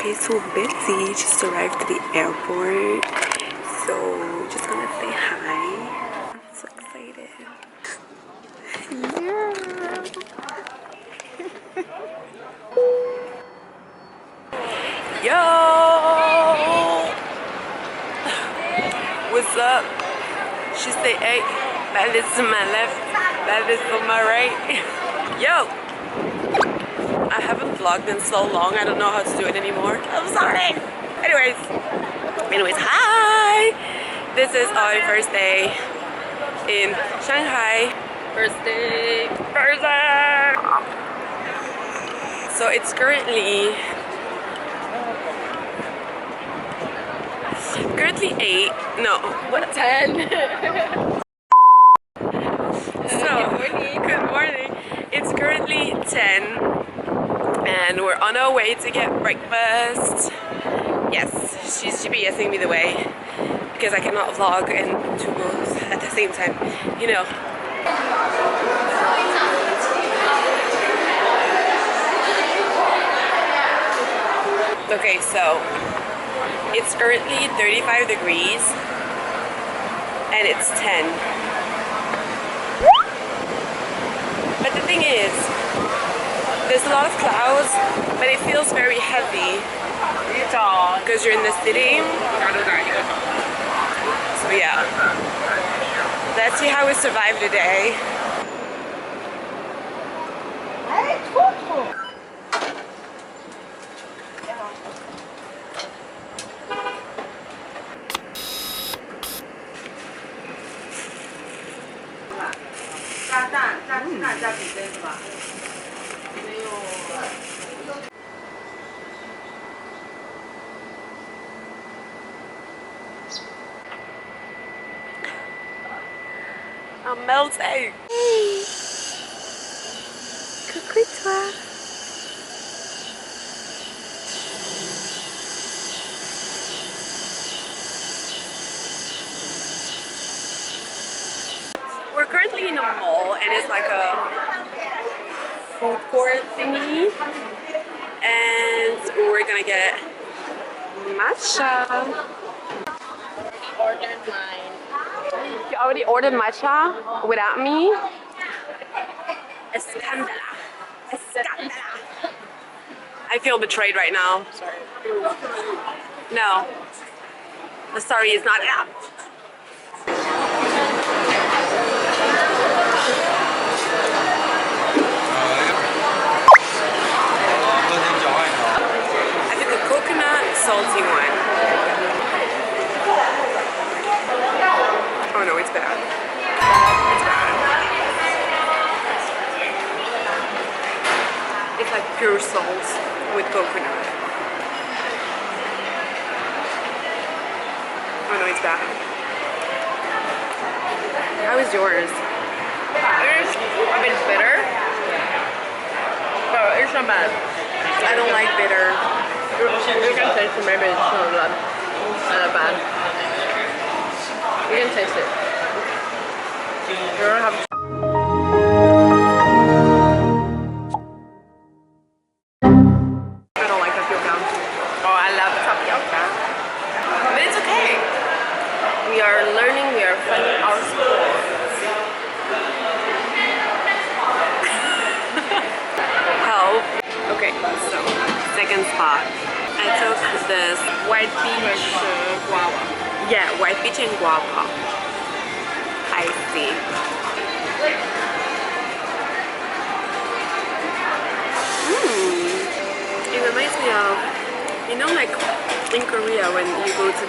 Okay, so Betsy just arrived to the airport, so just gonna say hi. I'm so excited. Yeah. Yo! What's up? She say, hey, that is to my left, that is to my right. Yo! I haven't vlogged in so long, I don't know how to do it anymore. I'm sorry! Anyways, hi! This is our first day in Shanghai. First day! So it's currently 8, no, what? 10. So, good morning. It's currently 10 and we're on our way to get breakfast. Yes, she's GPSing me the way because I cannot vlog and do both at the same time, you know. Okay, so it's currently 35 degrees and it's 10. But the thing is, there's a lot of clouds, but it feels very heavy because you're in the city. So yeah, let's see how we survive today. I'm melting. Hey. Coucou toi. We're currently in a mall and it's like a food court thingy. And we're gonna get matcha. Ordered mine. You already ordered matcha without me? Escandala. Escandala. I feel betrayed right now. Sorry. No. The sorry is not out. I did the coconut salty one. Oh no, it's bad. It's bad. It's like pure salt with coconut. Oh no, it's bad. How is yours? It's a bit bitter, but it's not bad. I don't like bitter. You can taste it, maybe it's not that bad. You can taste it. You don't have to. I don't like tapioca. Oh, I love tapioca. But it's okay. We are learning, we are finding our sport. Help. Okay, so second spot. I took this white peach. Guava. Yeah, white peach and guava. I see. It reminds me of, you know, like in Korea when you go to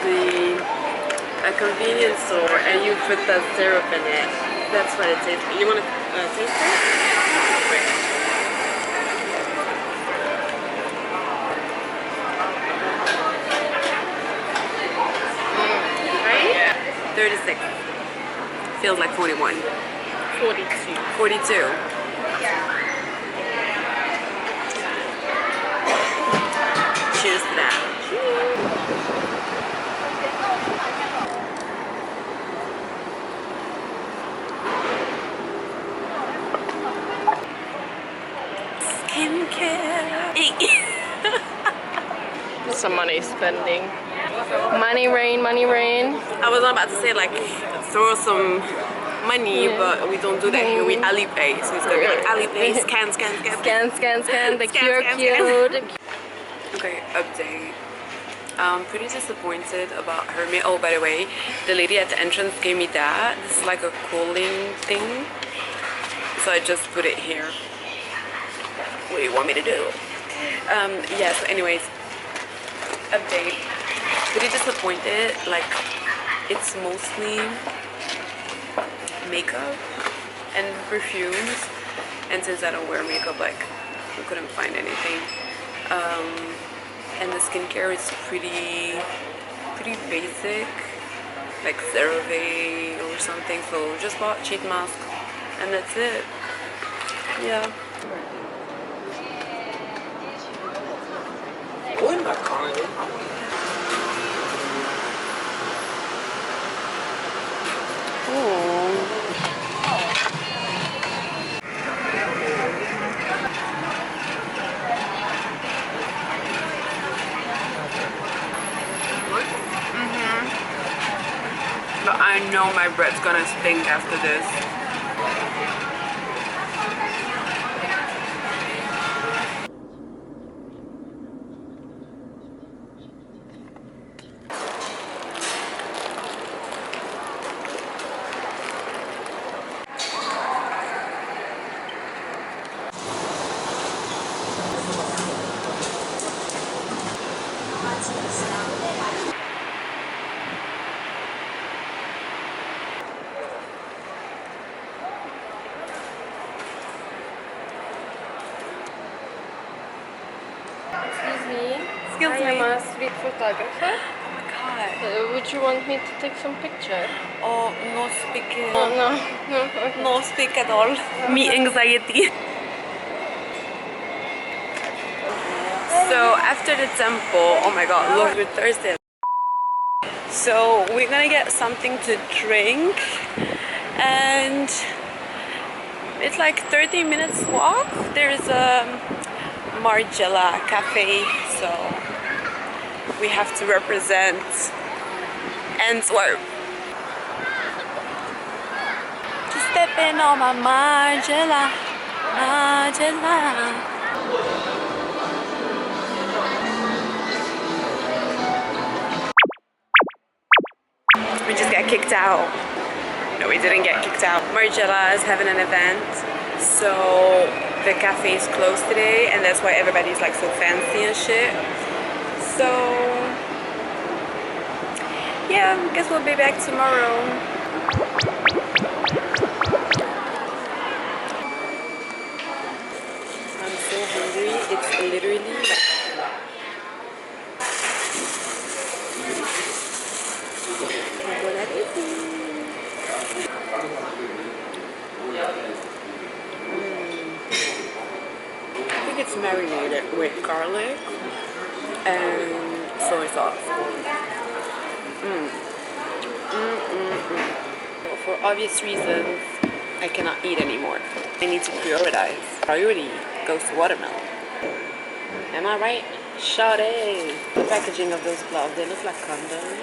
a convenience store and you put the syrup in it. That's what it tastes like. You want to taste it? Wait. Right? Yeah. 36. Feels like 41. 42. 42. Cheers to that. Skincare. some money spending. Money rain, money rain. I was not about to say like throw some money, but we don't do that here. We Alipay, so it's gonna be like Alipay, scan, scan, scan, Scan, scan, scan. The Scan, QR scan, scan. code. Okay, update. I'm pretty disappointed about her meal. Oh, by the way, the lady at the entrance gave me that. This is like a cooling thing, so I just put it here. What do you want me to do? Yeah, so anyways, update. Pretty disappointed. Like, it's mostly makeup and perfumes, and since I don't wear makeup, like, I couldn't find anything. And the skincare is pretty basic, like CeraVe or something, so just bought cheat mask and that's it. Yeah. But I know my bread's gonna stink after this. Excuse me. Excuse I me. am a street photographer. God. Would you want me to take some picture? Oh, no speak. Oh, no. No speak at all. Me anxiety. So after the temple, oh my god, look, we're Thursday. So we're gonna get something to drink, and it's like 30 minutes walk. There's a Margiela cafe, so we have to represent Antwerp. Just stepping on my Margiela, Margiela. We just got kicked out. No, we didn't get kicked out. Margiela is having an event, so the cafe is closed today, and that's why everybody's like so fancy and shit. So yeah, guess we'll be back tomorrow. I'm so hungry. It's literally like I think it's marinated with garlic and soy sauce. For obvious reasons, I cannot eat anymore. I need to prioritize. Priority goes to watermelon. Am I right? Sade. The packaging of those gloves, they look like condoms.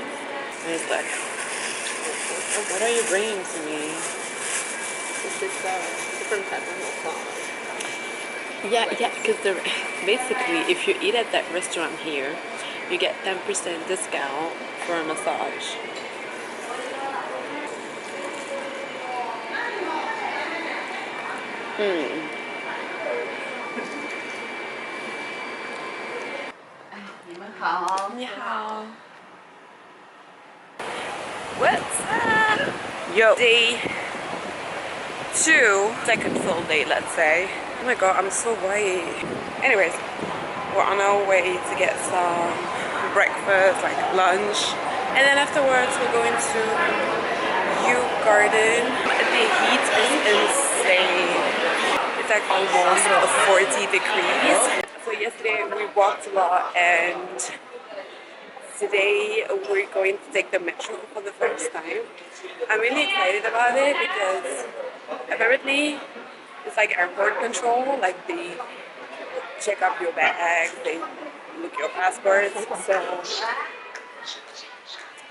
And it's like, what are you bringing to me? It's different type of massage. Yeah, because basically, if you eat at that restaurant here, you get 10% discount for a massage. Ni hao. What's up? Yo. Day 2, second full day, let's say. Oh my god, I'm so white. Anyways, we're on our way to get some breakfast, like lunch. And then afterwards, we're going to U Garden. The heat is insane. It's like almost 40 degrees. So yesterday we walked a lot, and today we're going to take the metro for the first time. I'm really excited about it because apparently it's like airport control. Like they check up your bags, they look your passports. So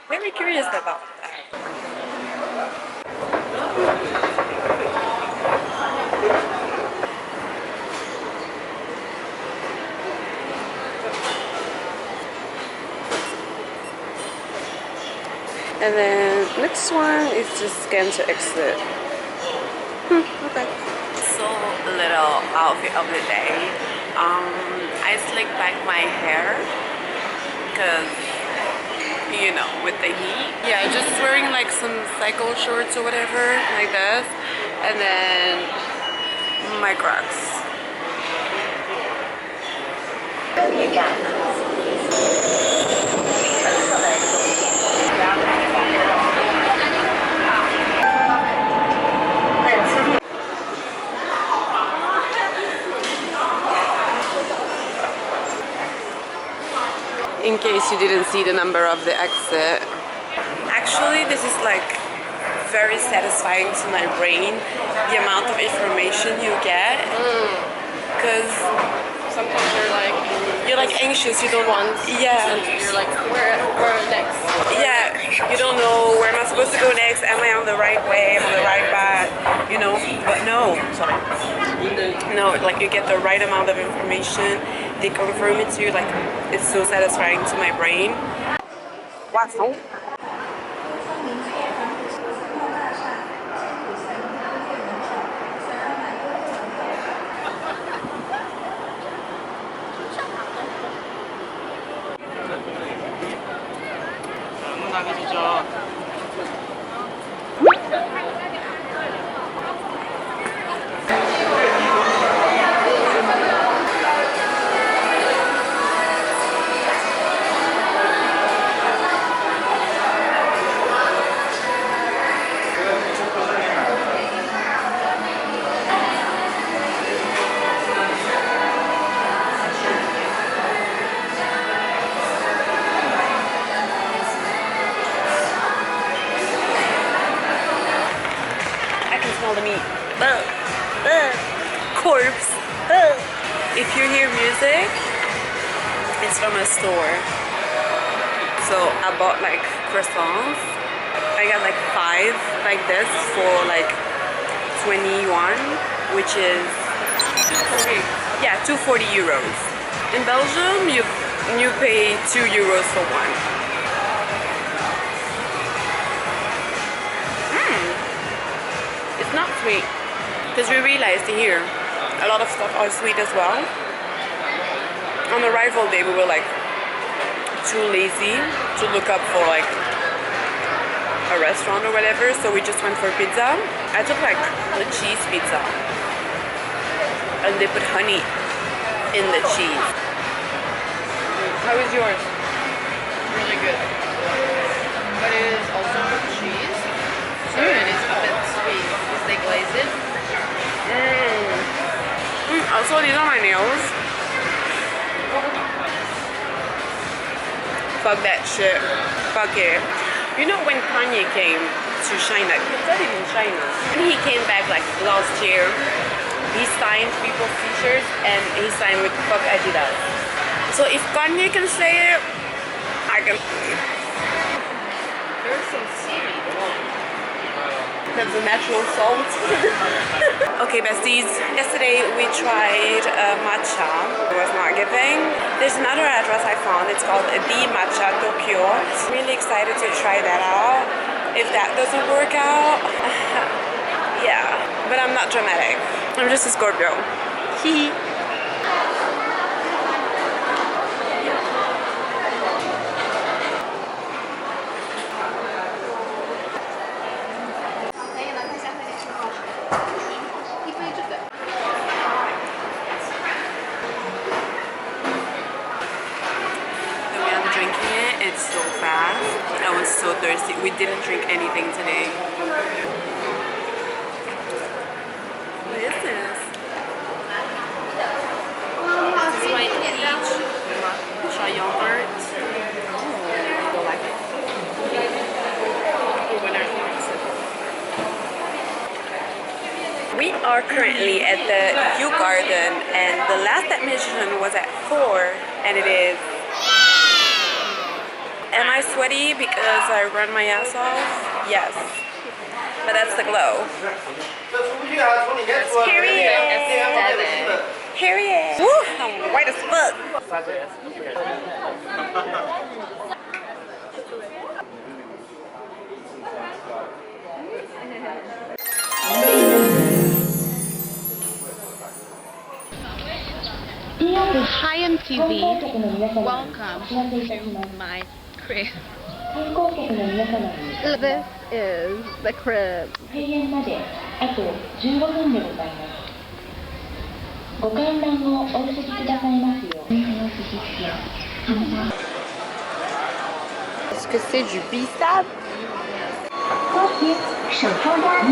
very curious about that. And then next one is just scan to exit. Okay. So little outfit of the day. I slicked back my hair because you know with the heat. Yeah, just wearing like some cycle shorts or whatever like this, and then my Crocs. In case you didn't see the number of the exit. Actually, this is like very satisfying to my brain, the amount of information you get. Because Sometimes you're like anxious, you don't want. yeah, You're like, where next? yeah, you don't know where am I supposed to go next, am I on the right way, am I on the right path, you know, but no, like you get the right amount of information, they confirm it to you, like it's so satisfying to my brain. Poisson. I can smell the meat. Corpse. If you hear music, it's from a store. So I bought like croissants. I got like 5 like this for like 21, which is 240. Yeah, 240 euros. In Belgium, you pay 2 euros for one. It's not sweet. Because we realized here a lot of stuff are sweet as well. On arrival day we were like too lazy to look up for like a restaurant or whatever, so we just went for pizza. I took like a cheese pizza and they put honey in the cheese. How is yours? Really good. But it is also cheese, so it is a bit sweet because they glaze it. Also, these are my nails. Fuck that shit. Fuck it. You know when Kanye came to China, he studied in China, and he came back like last year. He signed people's t-shirts and he signed with fuck Adidas. So if Kanye can say it, I can. There's some seaweed. That's a natural salt. Okay, besties. Yesterday we tried matcha. It was not giving. There's another address I found. It's called The Matcha Tokyo. Really excited to try that out. If that doesn't work out, yeah. But I'm not dramatic. I'm just a Scorpio. Hee. It's so fast. I was so thirsty. We didn't drink anything today. What is this? This is white peach, matcha yogurt. Oh, I don't like it. We are currently at the Kew Garden, and the last admission was at 4, and it is. Am I sweaty because I run my ass off? Yes. But that's the glow. Aesthetic. Period. Woo! I'm white as fuck. Hi MTV, welcome to my crib. This is the crib. 閉園まであと15分でございます。ご観覧をお急ぎくださいますよう。 Est-ce que c'est du bissap? 高铁手票压力。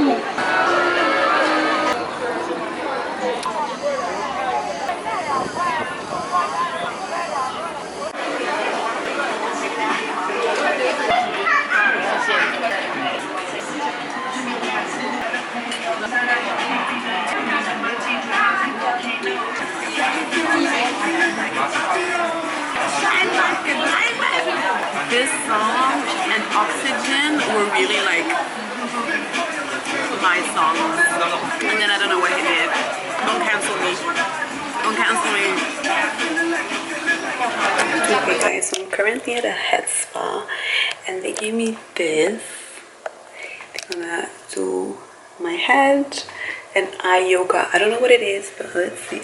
This song and Oxygen were really like my songs. And then I don't know what he did. Don't cancel me. Don't cancel me. Okay guys, so I'm currently at a head spa and they gave me this. I'm gonna do my head and eye yoga. I don't know what it is, but let's see.